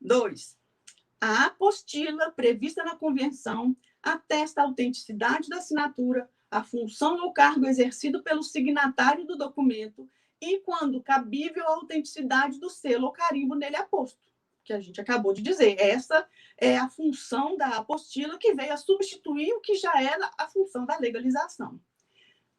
2. A apostila prevista na convenção atesta a autenticidade da assinatura, a função ou cargo exercido pelo signatário do documento e, quando cabível, a autenticidade do selo ou carimbo nele aposto, que a gente acabou de dizer. Essa é a função da apostila que veio a substituir o que já era a função da legalização.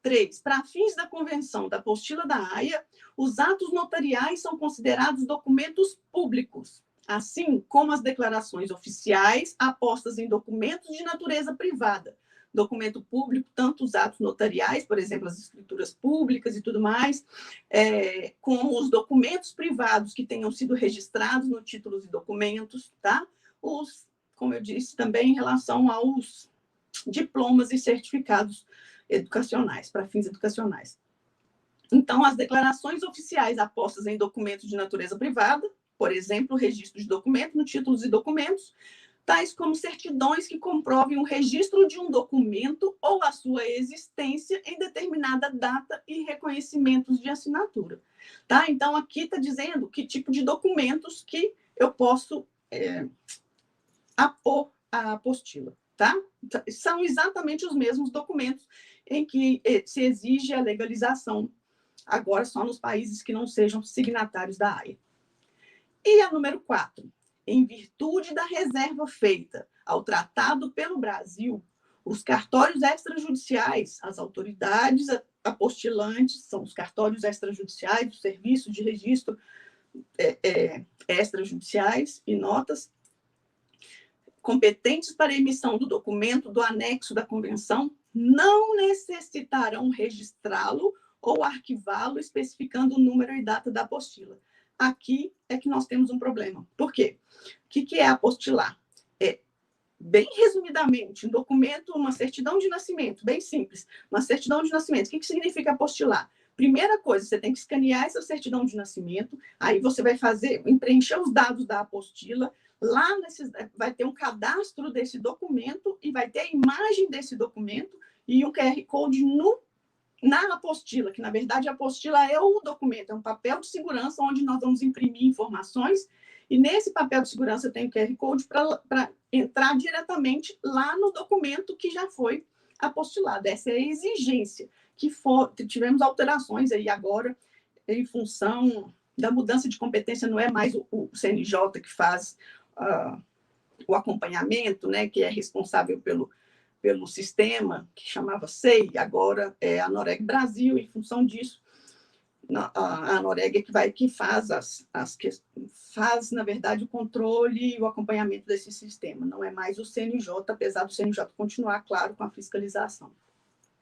3. Para fins da convenção da apostila da Haia, os atos notariais são considerados documentos públicos, assim como as declarações oficiais apostas em documentos de natureza privada. Documento público, tanto os atos notariais, por exemplo, as escrituras públicas e tudo mais, como os documentos privados que tenham sido registrados no títulos e documentos, tá? Como eu disse também, em relação aos diplomas e certificados educacionais, para fins educacionais. Então, as declarações oficiais apostas em documentos de natureza privada, por exemplo, registro de documento no títulos e documentos, tais como certidões que comprovem o registro de um documento ou a sua existência em determinada data e reconhecimentos de assinatura. Tá? Então, aqui está dizendo que tipo de documentos que eu posso apor à apostila. Tá? São exatamente os mesmos documentos em que se exige a legalização, agora só nos países que não sejam signatários da Haia. E a número 4. Em virtude da reserva feita ao tratado pelo Brasil, os cartórios extrajudiciais, as autoridades apostilantes, são os cartórios extrajudiciais, os serviços de registro extrajudiciais e notas, competentes para a emissão do documento do anexo da convenção, não necessitarão registrá-lo ou arquivá-lo, especificando o número e data da apostila. Aqui é que nós temos um problema. Por quê? O que é apostilar? Bem resumidamente, um documento, uma certidão de nascimento, bem simples. Uma certidão de nascimento. O que significa apostilar? Primeira coisa, você tem que escanear essa certidão de nascimento, aí você vai preencher os dados da apostila, lá vai ter um cadastro desse documento e vai ter a imagem desse documento e um QR Code na apostila, que na verdade a apostila é o documento, é um papel de segurança onde nós vamos imprimir informações e nesse papel de segurança tem o QR Code para entrar diretamente lá no documento que já foi apostilado. Essa é a exigência, tivemos alterações aí agora em função da mudança de competência, não é mais o CNJ que faz o acompanhamento, né, que é responsável pelo sistema, que chamava SEI, agora é a Noreg Brasil, em função disso, a Noreg é que faz faz, na verdade, o controle e o acompanhamento desse sistema, não é mais o CNJ, apesar do CNJ continuar, claro, com a fiscalização.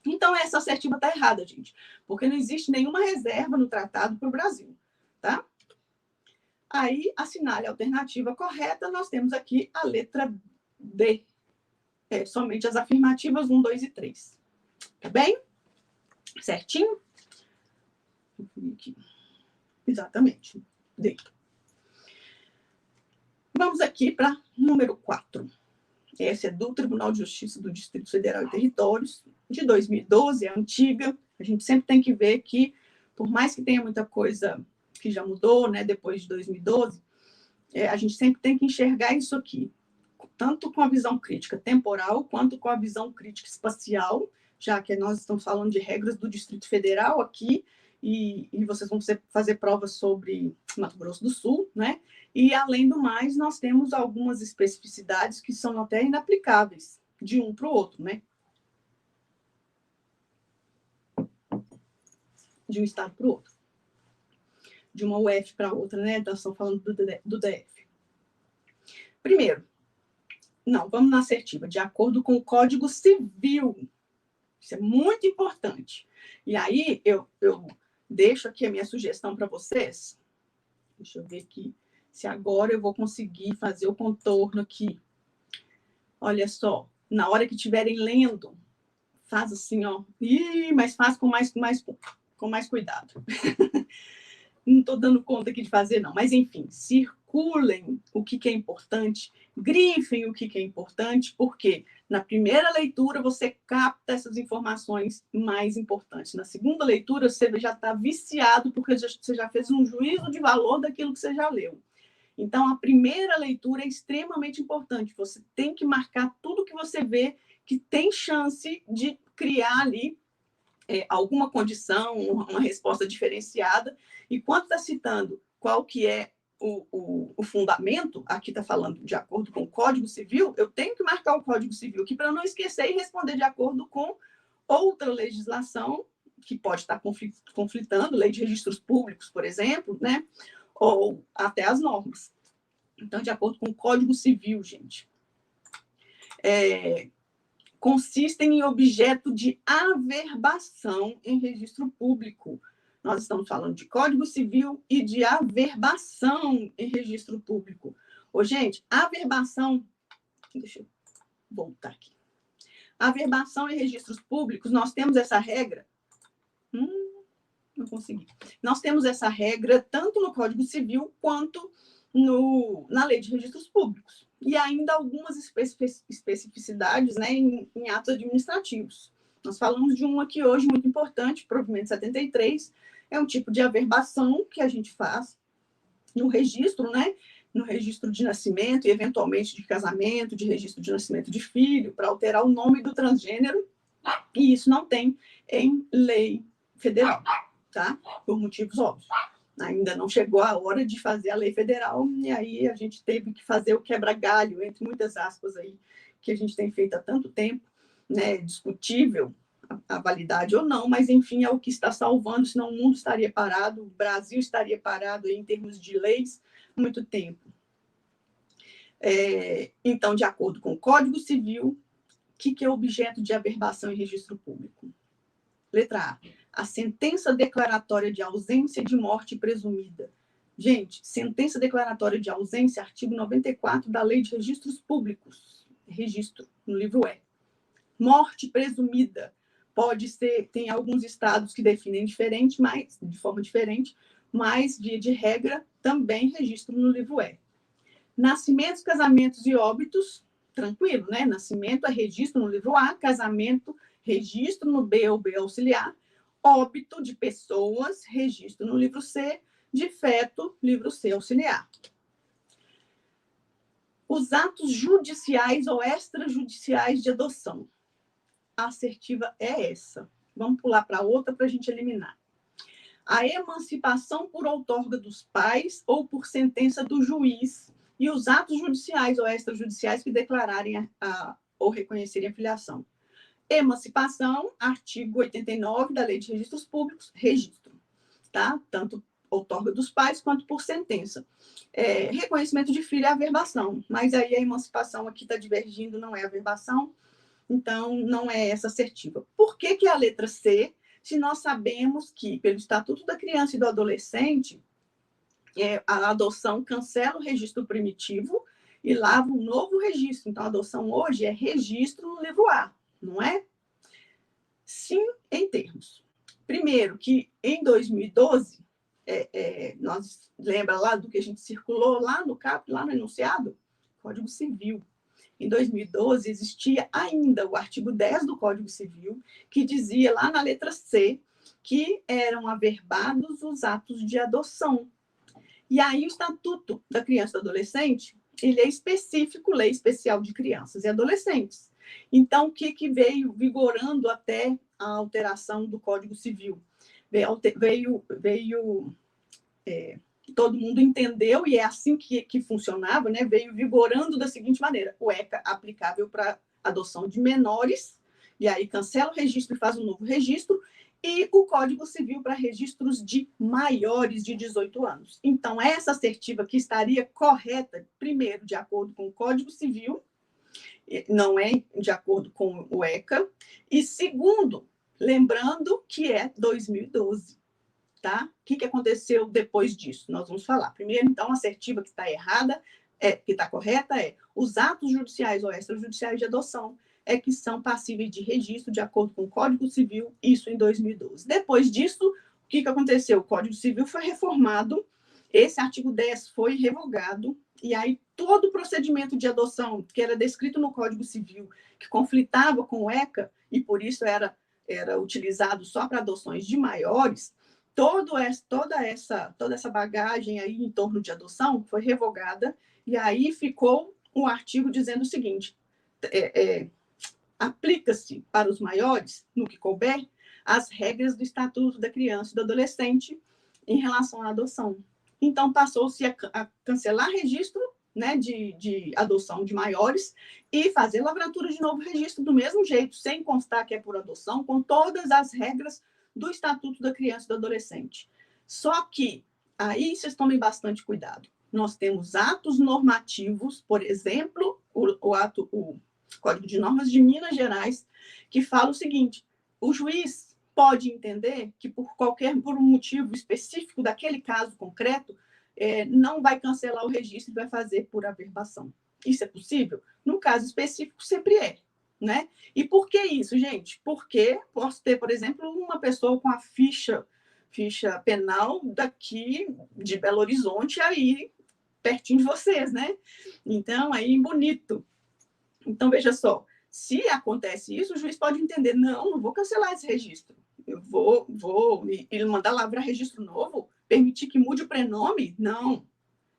Então, essa assertiva está errada, gente, porque não existe nenhuma reserva no tratado para o Brasil, tá? Aí, assinale a alternativa correta, nós temos aqui a letra D, somente as afirmativas 1, 2 e 3. Tá bem? Certinho? Aqui. Exatamente. D. Vamos aqui para número 4. Essa é do Tribunal de Justiça do Distrito Federal e Territórios, de 2012, é antiga. A gente sempre tem que ver que, por mais que tenha muita coisa que já mudou, né, depois de 2012, a gente sempre tem que enxergar isso aqui, tanto com a visão crítica temporal, quanto com a visão crítica espacial, já que nós estamos falando de regras do Distrito Federal aqui, e vocês vão fazer provas sobre Mato Grosso do Sul, né? E, além do mais, nós temos algumas especificidades que são até inaplicáveis de um para o outro, né? De um estado para o outro. De uma UF para outra, né? Nós estamos falando do DF. Primeiro, vamos na assertiva, de acordo com o Código Civil. Isso é muito importante. E aí, eu deixo aqui a minha sugestão para vocês. Deixa eu ver aqui se agora eu vou conseguir fazer o contorno aqui. Olha só, na hora que estiverem lendo, faz assim, ó. Mas faz com mais cuidado. Não estou dando conta aqui de fazer, não. Mas, enfim, circulem o que é importante, grifem o que é importante, porque na primeira leitura você capta essas informações mais importantes. Na segunda leitura você já está viciado, porque você já fez um juízo de valor daquilo que você já leu. Então, a primeira leitura é extremamente importante. Você tem que marcar tudo que você vê que tem chance de criar ali alguma condição, uma resposta diferenciada. E quando está citando qual que é o fundamento, aqui está falando de acordo com o Código Civil, eu tenho que marcar o Código Civil aqui para não esquecer e responder de acordo com outra legislação que pode estar conflitando, lei de registros públicos, por exemplo, né? Ou até as normas. Então, de acordo com o Código Civil, gente, consistem em objeto de averbação em registro público. Nós estamos falando de Código Civil e de averbação em registro público. Ô, gente, averbação... Deixa eu voltar aqui. Averbação em registros públicos, nós temos essa regra... não consegui. Nós temos essa regra tanto no Código Civil quanto na Lei de Registros Públicos. E ainda algumas especificidades, né, em atos administrativos. Nós falamos de um aqui hoje muito importante, provimento 73, é um tipo de averbação que a gente faz no registro, né, no registro de nascimento e, eventualmente, de casamento, de registro de nascimento de filho, para alterar o nome do transgênero, e isso não tem em lei federal, tá? Por motivos óbvios. Ainda não chegou a hora de fazer a lei federal, e aí a gente teve que fazer o quebra-galho, entre muitas aspas aí, que a gente tem feito há tanto tempo, né? Discutível a validade ou não, mas enfim, é o que está salvando, senão o mundo estaria parado, o Brasil estaria parado aí, em termos de leis há muito tempo. Então, de acordo com o Código Civil, o que é objeto de averbação em registro público? Letra A. A sentença declaratória de ausência de morte presumida. Gente, sentença declaratória de ausência, artigo 94 da Lei de Registros Públicos. Registro, no livro E. Morte presumida. Pode ser, tem alguns estados que definem diferente, mas, de forma diferente, mas, via de regra, também registro no livro E. Nascimentos, casamentos e óbitos, tranquilo, né? Nascimento é registro no livro A, casamento, registro no B ou B auxiliar, óbito de pessoas, registro no livro C, de feto, livro C auxiliar. Os atos judiciais ou extrajudiciais de adoção. A assertiva é essa. Vamos pular para outra para a gente eliminar. A emancipação por outorga dos pais ou por sentença do juiz e os atos judiciais ou extrajudiciais que declararem ou reconhecerem a filiação. Emancipação, artigo 89 da Lei de Registros Públicos, registro, tá? Tanto outorga dos pais quanto por sentença. Reconhecimento de filho é averbação, mas aí a emancipação aqui está divergindo, não é averbação, então não é essa assertiva. Por que a letra C, se nós sabemos que, pelo Estatuto da Criança e do Adolescente, a adoção cancela o registro primitivo e lava um novo registro. Então, a adoção hoje é registro no livro A, não é? Sim, em termos. Primeiro, que em 2012, nós lembra lá do que a gente circulou lá no CAP, lá no enunciado? Código Civil. Em 2012, existia ainda o artigo 10 do Código Civil, que dizia lá na letra C que eram averbados os atos de adoção. E aí o Estatuto da Criança e do Adolescente, ele é específico, Lei Especial de Crianças e Adolescentes. Então, o que veio vigorando até a alteração do Código Civil? Todo mundo entendeu, e é assim que funcionava, né? Veio vigorando da seguinte maneira: o ECA aplicável para adoção de menores, e aí cancela o registro e faz um novo registro, e o Código Civil para registros de maiores de 18 anos. Então, essa assertiva que estaria correta, primeiro, de acordo com o Código Civil, não é de acordo com o ECA, e segundo, lembrando que é 2012. Tá? O que aconteceu depois disso? Nós vamos falar. Primeiro, então, a assertiva que está errada, que está correta, os atos judiciais ou extrajudiciais de adoção que são passíveis de registro de acordo com o Código Civil, isso em 2012. Depois disso, o que aconteceu? O Código Civil foi reformado, esse artigo 10 foi revogado, e aí todo o procedimento de adoção que era descrito no Código Civil, que conflitava com o ECA, e por isso era utilizado só para adoções de maiores, toda essa bagagem aí em torno de adoção foi revogada, e aí ficou um artigo dizendo o seguinte: aplica-se para os maiores, no que couber, as regras do Estatuto da Criança e do Adolescente em relação à adoção. Então, passou-se a cancelar registro, né, de adoção de maiores e fazer lavratura de novo registro do mesmo jeito, sem constar que é por adoção, com todas as regras do Estatuto da Criança e do Adolescente. Só que, aí vocês tomem bastante cuidado. Nós temos atos normativos, por exemplo, o Código de Normas de Minas Gerais, que fala o seguinte: o juiz pode entender que por um motivo específico daquele caso concreto, não vai cancelar o registro e vai fazer por averbação. Isso é possível? No caso específico, sempre é. Né? E por que isso, gente? Porque posso ter, por exemplo, uma pessoa com a ficha penal daqui de Belo Horizonte, aí pertinho de vocês, né? Então, aí bonito. Então, veja só, se acontece isso, o juiz pode entender: não vou cancelar esse registro. Eu vou ele mandar lavrar registro novo, permitir que mude o prenome? Não.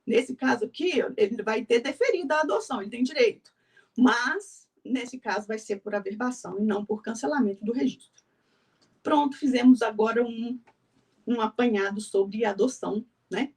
Nesse caso aqui, ele vai ter deferido a adoção, ele tem direito. Mas, nesse caso, vai ser por averbação e não por cancelamento do registro. Pronto, fizemos agora um apanhado sobre adoção, né?